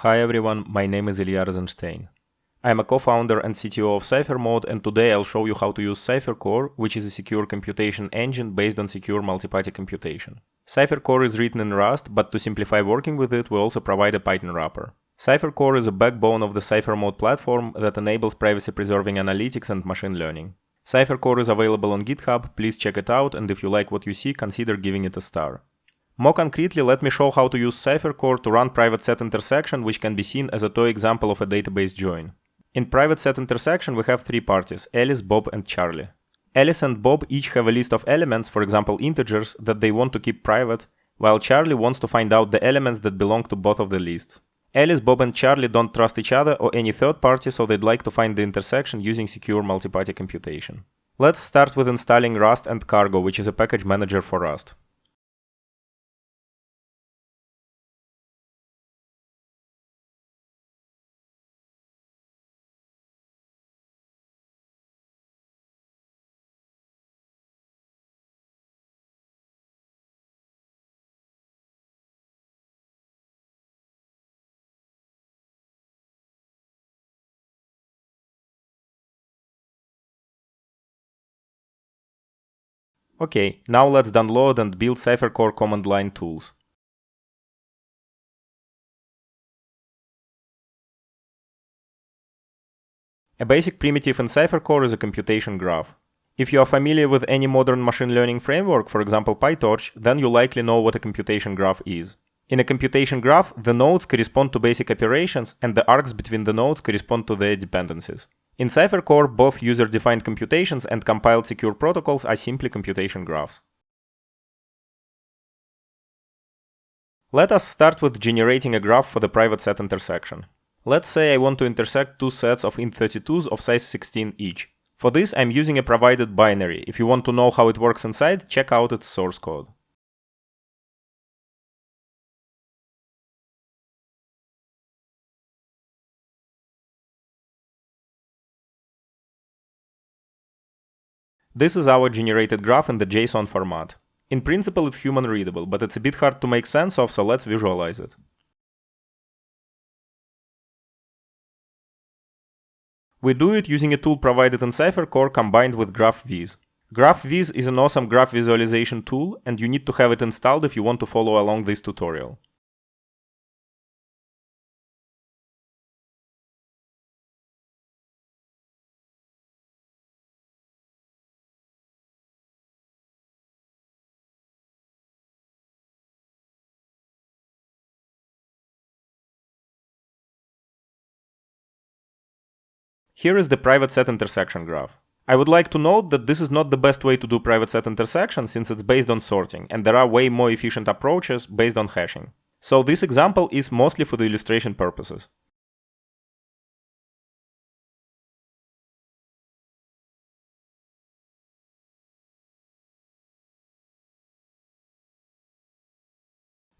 Hi everyone, my name is Ilya Rosenstein. I am a co-founder and CTO of CipherMode, and today I'll show you how to use CipherCore, which is a secure computation engine based on secure multi-party computation. CipherCore is written in Rust, but to simplify working with it, we also provide a Python wrapper. CipherCore is a backbone of the CipherMode platform that enables privacy-preserving analytics and machine learning. CipherCore is available on GitHub, please check it out, and if you like what you see, consider giving it a star. More concretely, let me show how to use CipherCore to run private set intersection, which can be seen as a toy example of a database join. In private set intersection, we have three parties, Alice, Bob, and Charlie. Alice and Bob each have a list of elements, for example integers, that they want to keep private, while Charlie wants to find out the elements that belong to both of the lists. Alice, Bob, and Charlie don't trust each other or any third party, so they'd like to find the intersection using secure multi-party computation. Let's start with installing Rust and Cargo, which is a package manager for Rust. Okay, now let's download and build CipherCore command line tools. A basic primitive in CipherCore is a computation graph. If you are familiar with any modern machine learning framework, for example PyTorch, then you likely know what a computation graph is. In a computation graph, the nodes correspond to basic operations and the arcs between the nodes correspond to their dependencies. In CipherCore, both user-defined computations and compiled secure protocols are simply computation graphs. Let us start with generating a graph for the private set intersection. Let's say I want to intersect two sets of int32s of size 16 each. For this, I'm using a provided binary. If you want to know how it works inside, check out its source code. This is our generated graph in the JSON format. In principle, it's human readable, but it's a bit hard to make sense of, so let's visualize it. We do it using a tool provided in CipherCore combined with GraphViz. GraphViz is an awesome graph visualization tool, and you need to have it installed if you want to follow along this tutorial. Here is the private set intersection graph. I would like to note that this is not the best way to do private set intersection since it's based on sorting, and there are way more efficient approaches based on hashing. So this example is mostly for the illustration purposes.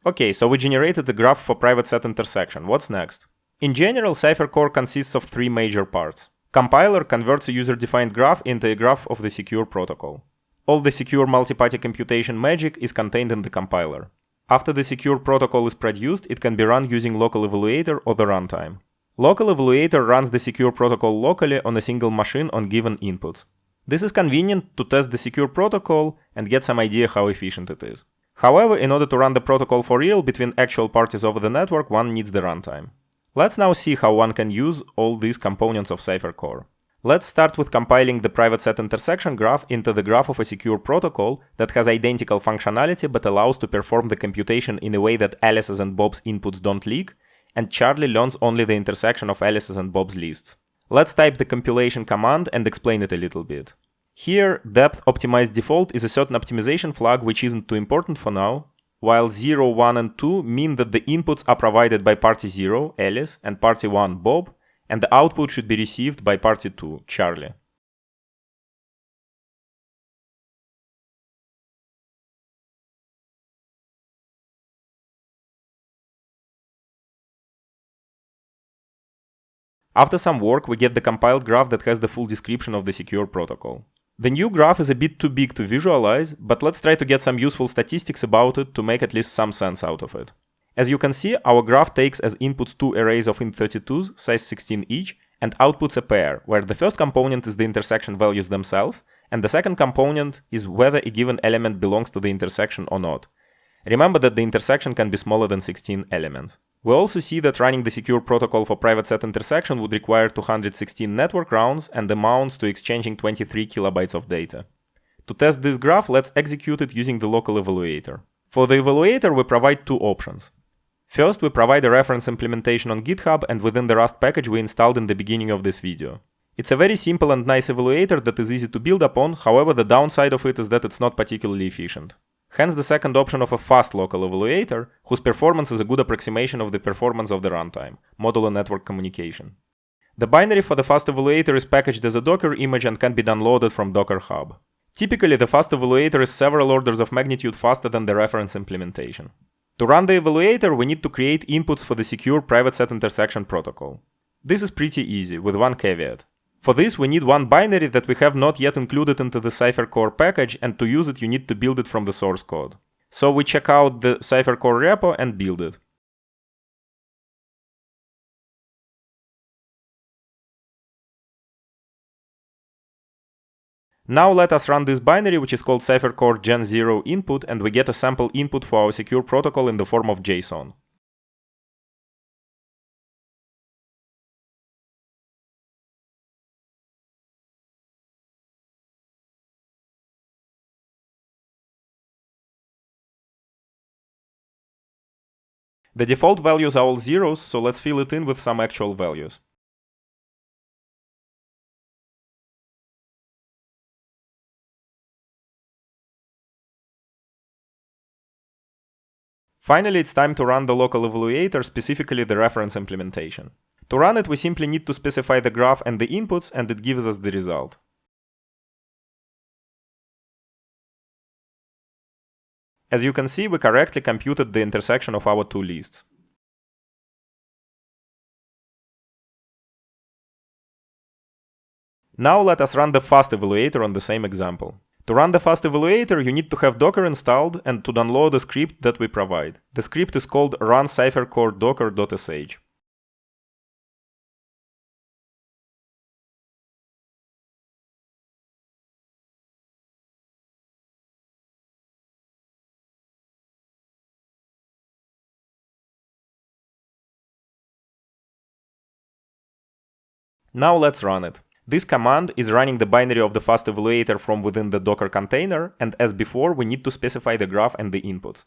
Okay, so we generated the graph for private set intersection. What's next? In general, CipherCore consists of three major parts. Compiler converts a user-defined graph into a graph of the secure protocol. All the secure multi-party computation magic is contained in the compiler. After the secure protocol is produced, it can be run using local evaluator or the runtime. Local evaluator runs the secure protocol locally on a single machine on given inputs. This is convenient to test the secure protocol and get some idea how efficient it is. However, in order to run the protocol for real between actual parties over the network, one needs the runtime. Let's now see how one can use all these components of CipherCore. Let's start with compiling the private set intersection graph into the graph of a secure protocol that has identical functionality but allows to perform the computation in a way that Alice's and Bob's inputs don't leak, and Charlie learns only the intersection of Alice's and Bob's lists. Let's type the compilation command and explain it a little bit. Here, depth optimized default is a certain optimization flag which isn't too important for now, while 0, 1, and 2 mean that the inputs are provided by party 0, Alice, and party 1, Bob, and the output should be received by party 2, Charlie. After some work, we get the compiled graph that has the full description of the secure protocol. The new graph is a bit too big to visualize, but let's try to get some useful statistics about it to make at least some sense out of it. As you can see, our graph takes as inputs two arrays of int32s, size 16 each, and outputs a pair, where the first component is the intersection values themselves, and the second component is whether a given element belongs to the intersection or not. Remember that the intersection can be smaller than 16 elements. We also see that running the secure protocol for private set intersection would require 216 network rounds and amounts to exchanging 23 kilobytes of data. To test this graph, let's execute it using the local evaluator. For the evaluator, we provide two options. First, we provide a reference implementation on GitHub and within the Rust package we installed in the beginning of this video. It's a very simple and nice evaluator that is easy to build upon, however the downside of it is that it's not particularly efficient. Hence the second option of a fast local evaluator, whose performance is a good approximation of the performance of the runtime, modular network communication. The binary for the fast evaluator is packaged as a Docker image and can be downloaded from Docker Hub. Typically, the fast evaluator is several orders of magnitude faster than the reference implementation. To run the evaluator, we need to create inputs for the secure private set intersection protocol. This is pretty easy, with one caveat. For this, we need one binary that we have not yet included into the CipherCore package, and to use it you need to build it from the source code. So we check out the CipherCore repo and build it. Now let us run this binary, which is called CipherCore Gen0 input, and we get a sample input for our secure protocol in the form of JSON. The default values are all zeros, so let's fill it in with some actual values. Finally, it's time to run the local evaluator, specifically the reference implementation. To run it, we simply need to specify the graph and the inputs, and it gives us the result. As you can see, we correctly computed the intersection of our two lists. Now let us run the fast evaluator on the same example. To run the fast evaluator, you need to have Docker installed and to download the script that we provide. The script is called run CipherCore docker.sh. Now let's run it. This command is running the binary of the fast evaluator from within the Docker container, and as before, we need to specify the graph and the inputs.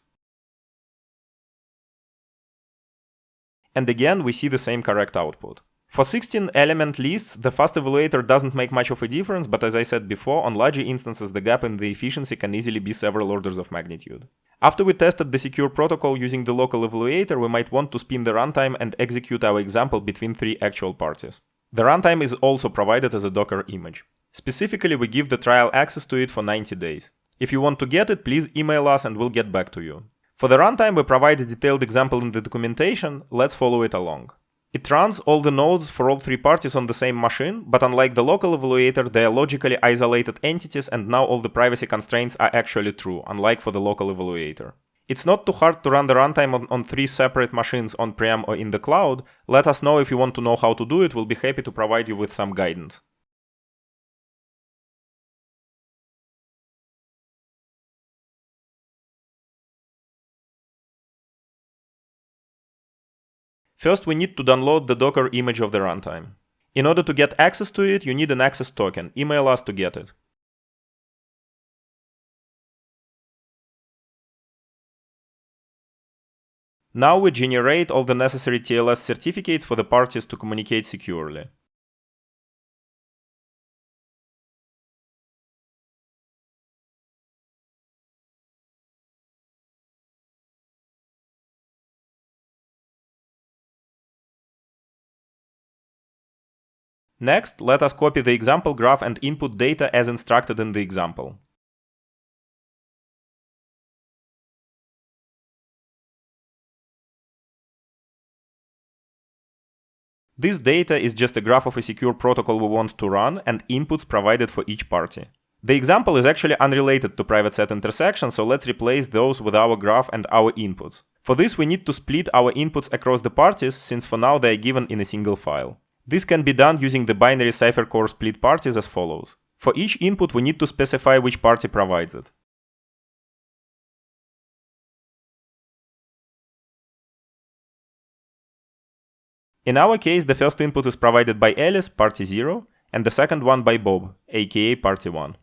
And again, we see the same correct output. For 16-element lists, the fast evaluator doesn't make much of a difference, but as I said before, on larger instances the gap in the efficiency can easily be several orders of magnitude. After we tested the secure protocol using the local evaluator, we might want to spin the runtime and execute our example between three actual parties. The runtime is also provided as a Docker image. Specifically, we give the trial access to it for 90 days. If you want to get it, please email us and we'll get back to you. For the runtime, we provide a detailed example in the documentation. Let's follow it along. It runs all the nodes for all three parties on the same machine, but unlike the local evaluator, they are logically isolated entities, and now all the privacy constraints are actually true, unlike for the local evaluator. It's not too hard to run the runtime on three separate machines on-prem or in the cloud. Let us know if you want to know how to do it. We'll be happy to provide you with some guidance. First, we need to download the Docker image of the runtime. In order to get access to it, you need an access token. Email us to get it. Now we generate all the necessary TLS certificates for the parties to communicate securely. Next, let us copy the example graph and input data as instructed in the example. This data is just a graph of a secure protocol we want to run and inputs provided for each party. The example is actually unrelated to private set intersection, so let's replace those with our graph and our inputs. For this, we need to split our inputs across the parties, since for now they are given in a single file. This can be done using the binary CipherCore split parties as follows. For each input, we need to specify which party provides it. In our case, the first input is provided by Alice, party 0, and the second one by Bob, aka party 1.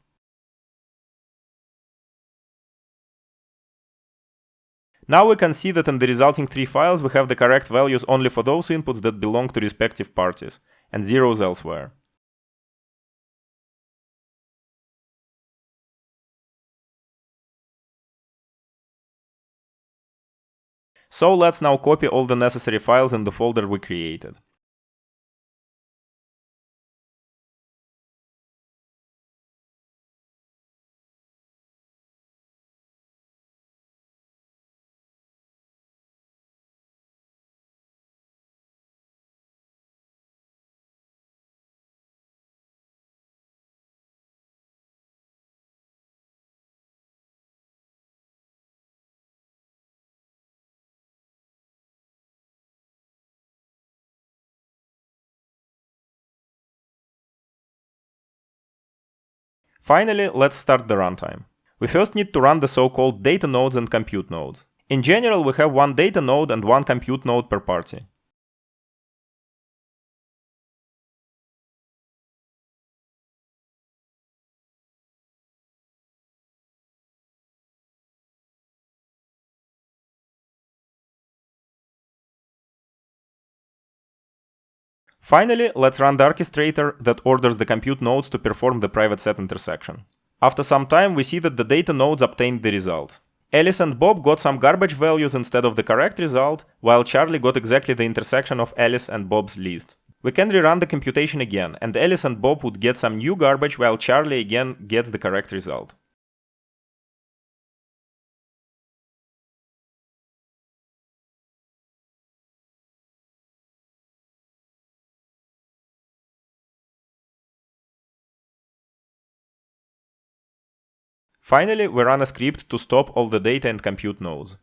Now we can see that in the resulting 3 files we have the correct values only for those inputs that belong to respective parties, and zeros elsewhere. So let's now copy all the necessary files in the folder we created. Finally, let's start the runtime. We first need to run the so-called data nodes and compute nodes. In general, we have one data node and one compute node per party. Finally, let's run the orchestrator that orders the compute nodes to perform the private set intersection. After some time, we see that the data nodes obtained the results. Alice and Bob got some garbage values instead of the correct result, while Charlie got exactly the intersection of Alice and Bob's list. We can rerun the computation again, and Alice and Bob would get some new garbage, while Charlie again gets the correct result. Finally, we run a script to stop all the data and compute nodes.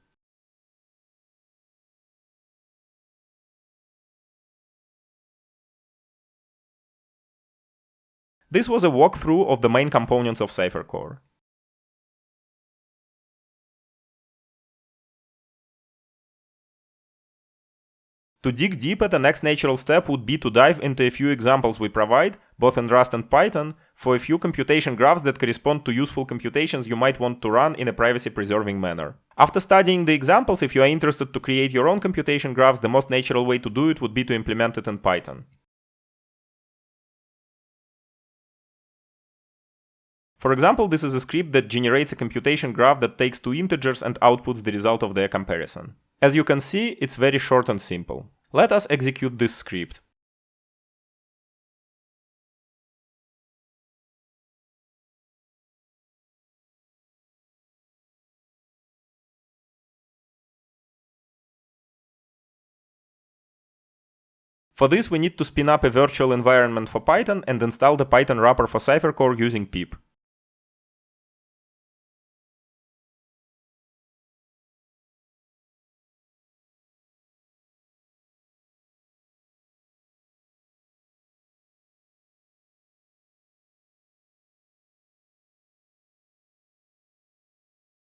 This was a walkthrough of the main components of CipherCore. To dig deeper, the next natural step would be to dive into a few examples we provide, both in Rust and Python, for a few computation graphs that correspond to useful computations you might want to run in a privacy-preserving manner. After studying the examples, if you are interested to create your own computation graphs, the most natural way to do it would be to implement it in Python. For example, this is a script that generates a computation graph that takes 2 integers and outputs the result of their comparison. As you can see, it's very short and simple. Let us execute this script. For this, we need to spin up a virtual environment for Python and install the Python wrapper for CipherCore using pip.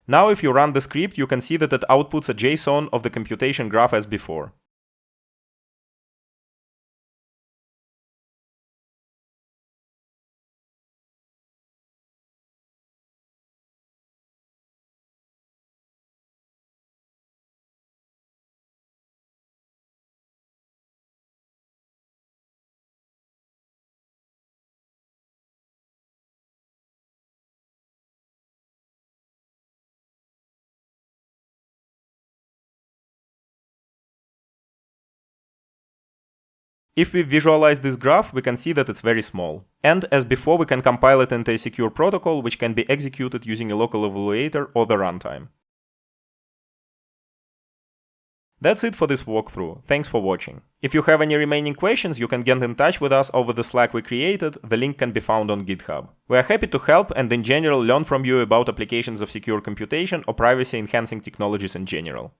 Now if you run the script, you can see that it outputs a JSON of the computation graph as before. If we visualize this graph, we can see that it's very small. And as before, we can compile it into a secure protocol which can be executed using a local evaluator or the runtime. That's it for this walkthrough. Thanks for watching. If you have any remaining questions, you can get in touch with us over the Slack we created. The link can be found on GitHub. We are happy to help and in general learn from you about applications of secure computation or privacy-enhancing technologies in general.